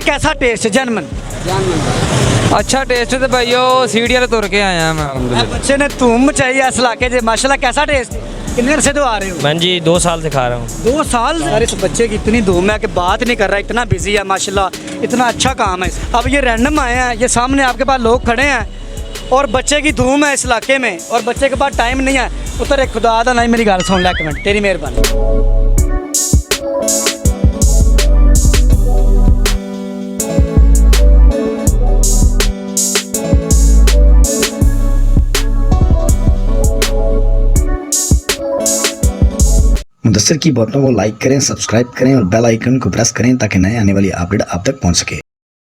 कैसा टेस्ट है जनमन? अच्छा टेस्ट है भाई सीढ़ी वाले तुर के आया मैं। बच्चे ने धूम मचाई है इस इलाके से माशाल्लाह। कैसा टेस्ट है? कितने अरसे तो आ रहे हो? मैं जी 2 साल से खा रहा हूँ। 2 साल? अरे इस बच्चे की इतनी धूम है कि बात नहीं कर रहा, इतना बिजी है माशाल्लाह, इतना अच्छा काम है। अब ये रैंडम आए हैं, ये सामने आपके पास लोग खड़े हैं और बच्चे की धूम है इस इलाके में और बच्चे के पास टाइम नहीं है। उतर एक खुदा दा नहीं, मेरी गल सुन ले एक मिनट, तेरी मेहरबानी। मुदस्सिर की बातों को लाइक करें, सब्सक्राइब करें और बेल आइकन को प्रेस करें ताकि नए आने वाली अपडेट आप तक पहुंच सके।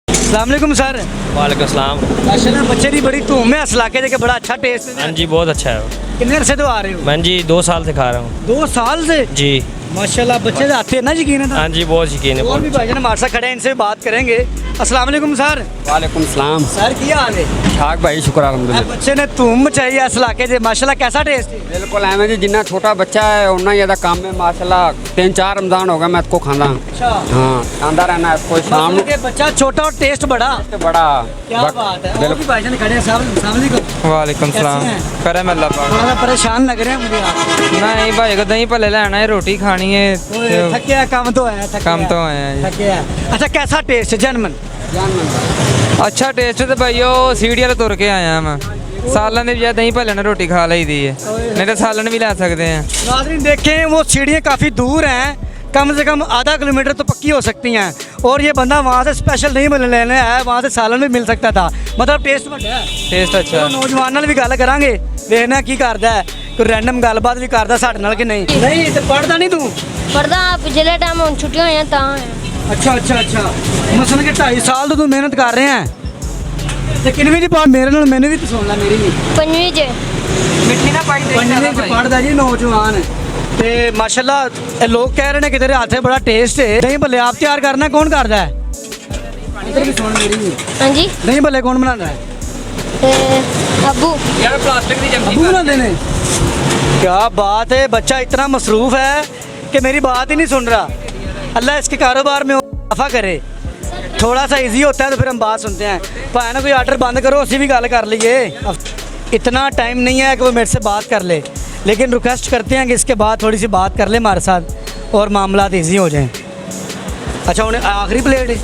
अस्सलाम वालेकुम सर। वालेकुम सलाम। माशाल्लाह बच्चे की बड़ी धूम है इस इलाके से, बड़ा अच्छा टेस्ट है। हाँ जी बहुत अच्छा है। कितने अरसे तो आ रहे हो? मैं जी 2 साल से खा रहा हूँ। 2 साल से? जी माशाल्लाह बच्चे से आते हैं ना, यकीन है? हाँ जी बहुत यकीन है। और भी भाईजान हमारे साथ खड़े हैं, इनसे बात करेंगे। अस्सलाम वालेकुम सर। वालेकुम सलाम। सर क्या हाल है? ठीक भाई शुक्र अल्हम्दुलिल्लाह। बच्चे ने धूम मचाई है इस इलाके से माशाल्लाह। कैसा टेस्ट है? बिल्कुल एवं जी, जिन्ना छोटा बच्चा है उन्ना ज़्यादा काम में माशाल्लाह। 3-4 रमजान हो गया मैं इसको खाना। अच्छा हाँ खांदा रहना इसको शाम मतलब के बच्चा छोटा और टेस्ट बड़ा। बड़ा। क्या बात है। और भी भाईजान खड़े हैं साहब। अस्सलाम वालेकुम। वालेकुम सलाम। कैसे हैं? करम अल्लाह पाक। थोड़ा सा परेशान लग रहे हैं मुझे आप। नहीं भाई को दही भले लेना है, रोटी खानी है। ओए, थके हैं, काम तो है, थके काम हैं। तो है जी। थके हैं। अच्छा कैसा टेस्ट है जनमन? अच्छा टेस्ट है भाई सीढ़ी वाले तुर के आया मैं। सालन ने भी दही भले ने रोटी खा ली दी है, नहीं तो सालन भी ला सकते हैं। नाज़रीन देखें वो सीढ़ियाँ काफ़ी दूर हैं, कम से कम आधा किलोमीटर तो पक्की हो सकती हैं। और ये बंदा वहाँ से स्पेशल नहीं मिलने लेने आया, वहाँ से सालन भी मिल सकता था। मतलब टेस्ट बढ़िया है। टेस्ट अच्छा चलो नौजवान नाल भी गल करांगे, देखना की करदा है, कोई रैंडम गलबात भी करदा साडे नाल कि नहीं। नहीं तो पढ़दा नहीं तू? पढ़दा पिछले टाइम हुन छुट्टियां होईयां तां आया। अच्छा अच्छा अच्छा। मसलन कि 2.5 साल तो तू मेहनत कर रहे हैं ते किनवीं दी पढ़ मेरे नाल मैंने भी तो सुन ला मेरी भी। 5वीं च। मिट्टी ना पाई 5वीं च पढ़दा जी नौजवान ते माशाल्लाह। लोग कह रहे हैं कि तेरे हाथ में बड़ा टेस्ट है। दही भल्ले आप तैयार करना कौन करदा है? इधर भी सुन मेरी भी। हां जी दही भल्ले कौन बनाता है? अब्बू। यार प्लास्टिक दी अबू बनाते हैं। क्या बात है, बच्चा इतना मसरूफ है कि मेरी बात ही नहीं सुन रहा। अल्लाह इसके कारोबार में इजाफा करे। थोड़ा सा इजी होता है तो फिर हम बात सुनते हैं। भाई ना कोई ऑर्डर बंद करो, असी भी गल कर लीजिए। इतना टाइम नहीं है कि वो मेरे से बात कर ले, लेकिन रिक्वेस्ट करते हैं कि इसके बाद थोड़ी सी बात कर ले हमारे साथ और मामलात ईजी हो जाएं। अच्छा उन्हें आखिरी प्लेट है?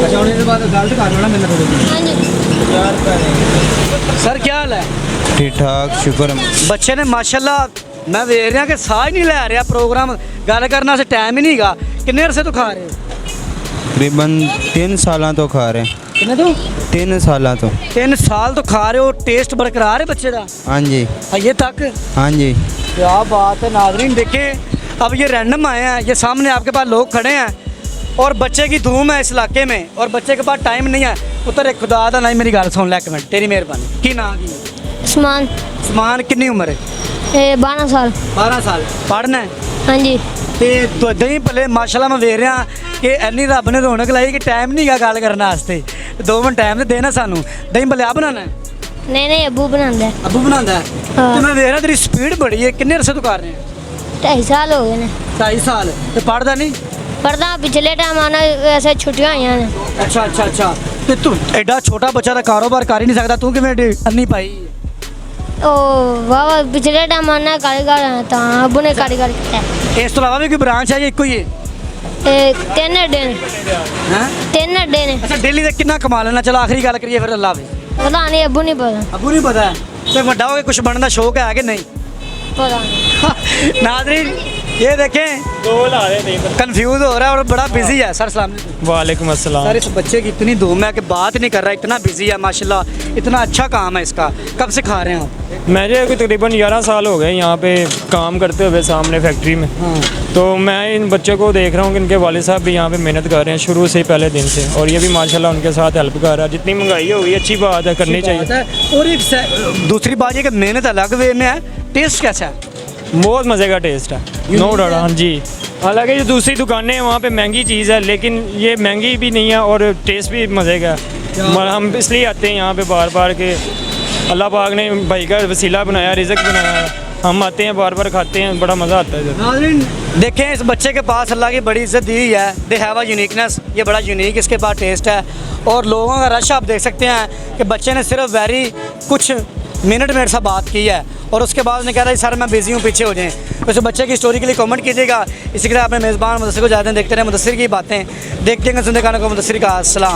अच्छा उन्हें बाद गलत कर लेना मैंने थोड़ी। हां जी सर क्या हाल है? ठीक ठाक शुक्र। बच्चे ने माशाल्लाह, मैं देख रहा कि साह ही नहीं लै रहा। प्रोग्राम गल करना से टाइम ही नहीं गा। किन्ने अरसे तो खा रहे हो? तकरीबन 3 साल तो खा रहे हैं। किन्ने तो? 3 साल तो। 3 साल तो खा रहे हो। टेस्ट बरकरार है बच्चे का हाँ जी ये तक? हाँ जी। क्या बात है। नाज़रीन देखें, अब ये रैंडम आए हैं, ये सामने आपके पास लोग खड़े हैं और बच्चे की धूम है इस इलाके में और बच्चे के पास टाइम नहीं है। उतर एक खुदा दा नहीं, मेरी गल सुन ले एक मिनट, तेरी मेहरबानी। की नाम की? उस्मान। उस्मान कितनी उम्र है? 12 साल। 12 साल। पढ़ना है? हां जी। तो दही भले माशाल्लाह मैं देख रहा कि इन्नी रब ने रौनक लाई कि टाइम नहीं गा गल करने वास्ते। 2 मिनट टाइम तो देना सानू। दही भले आप बनाना है? नहीं अब्बू बनांदा है। अबू बनाता है? हाँ। तो मैं देख रहा तेरी स्पीड बड़ी है। कितने अरसे तो कर रहे हैं? 2.5 साल हो गए ने। 2.5 साल। तो पढ़दा नहीं? पढ़दा पिछले टाइम आना ऐसे छुट्टियां होईयां ने। अच्छा अच्छा अच्छा। तो तू एडा छोटा बच्चा का कारोबार कर ही नहीं सकता, तू किवें अन्नी पाई? ओ वाह पिछले टाइम आना कारीगर है तां अब्बू ने कारीगर किया। इस तो अलावा भी कोई ब्रांच है या इको ही है? 3 अड्डे ने। हैं? 3 अड्डे ने। अच्छा डेली तक कितना कमा लेना? चलो आखिरी गल करिए फिर अल्लाह हाफिज़। पता नहीं अब्बू नहीं पता। अबू नहीं पता है? तो बड़ा हो के कुछ बनने का शौक है कि नहीं? पता नहीं। नाज़रीन ये देखें, 2 ला रहे थे। कंफ्यूज हो रहा है और बड़ा बिजी है। सर सलाम अलैकुम। वालेकुम अस्सलाम। सर इस बच्चे की इतनी धूम है कि बात नहीं कर रहा, इतना बिजी है माशाल्लाह, इतना अच्छा काम है इसका। कब से खा रहे हैं आप? मेरे को तकरीबन 11 साल हो गए यहाँ पे काम करते हुए सामने फैक्ट्री में। हाँ। तो मैं इन बच्चों को देख रहा हूँ कि इनके वालिद साहब भी यहाँ पे मेहनत कर रहे हैं शुरू से ही, पहले दिन से। और ये भी माशाल्लाह उनके साथ हेल्प कर रहा है। जितनी महंगाई होगी अच्छी बात है, करनी चाहिए। और एक दूसरी बात ये कि मेहनत अलग वे में है, टेस्ट कैसा है? बहुत मज़े का टेस्ट है, नो डाउट। हाँ जी। हालांकि जो दूसरी दुकानें हैं वहाँ पे महंगी चीज़ है, लेकिन ये महंगी भी नहीं है और टेस्ट भी मज़े का है। हम इसलिए आते हैं यहाँ पे बार बार के अल्लाह पाक ने भाई का वसीला बनाया, रिज़्क बनाया। हम आते हैं बार बार खाते हैं, बड़ा मज़ा आता है इधर। नाज़रीन देखें इस बच्चे के पास अल्लाह की बड़ी इज्जत दी हुई है। दे हैव अ यूनिकनेस, ये बड़ा यूनिक इसके पास टेस्ट है। और लोगों का रश आप देख सकते हैं कि बच्चे ने सिर्फ वेरी कुछ मिनट मेरे साथ बात की है और उसके बाद उसने कहा था सर मैं बिज़ी हूँ, पीछे हो जाएं। तो इस बच्चे की स्टोरी के लिए कमेंट कीजिएगा। इसी तरह अपने मेज़बान मुदस्सिर को जाते हैं, देखते रहे मुदस्सिर की बातें, देखते हैं सुनते खाने को मुदस्सिर का अस्सलाम।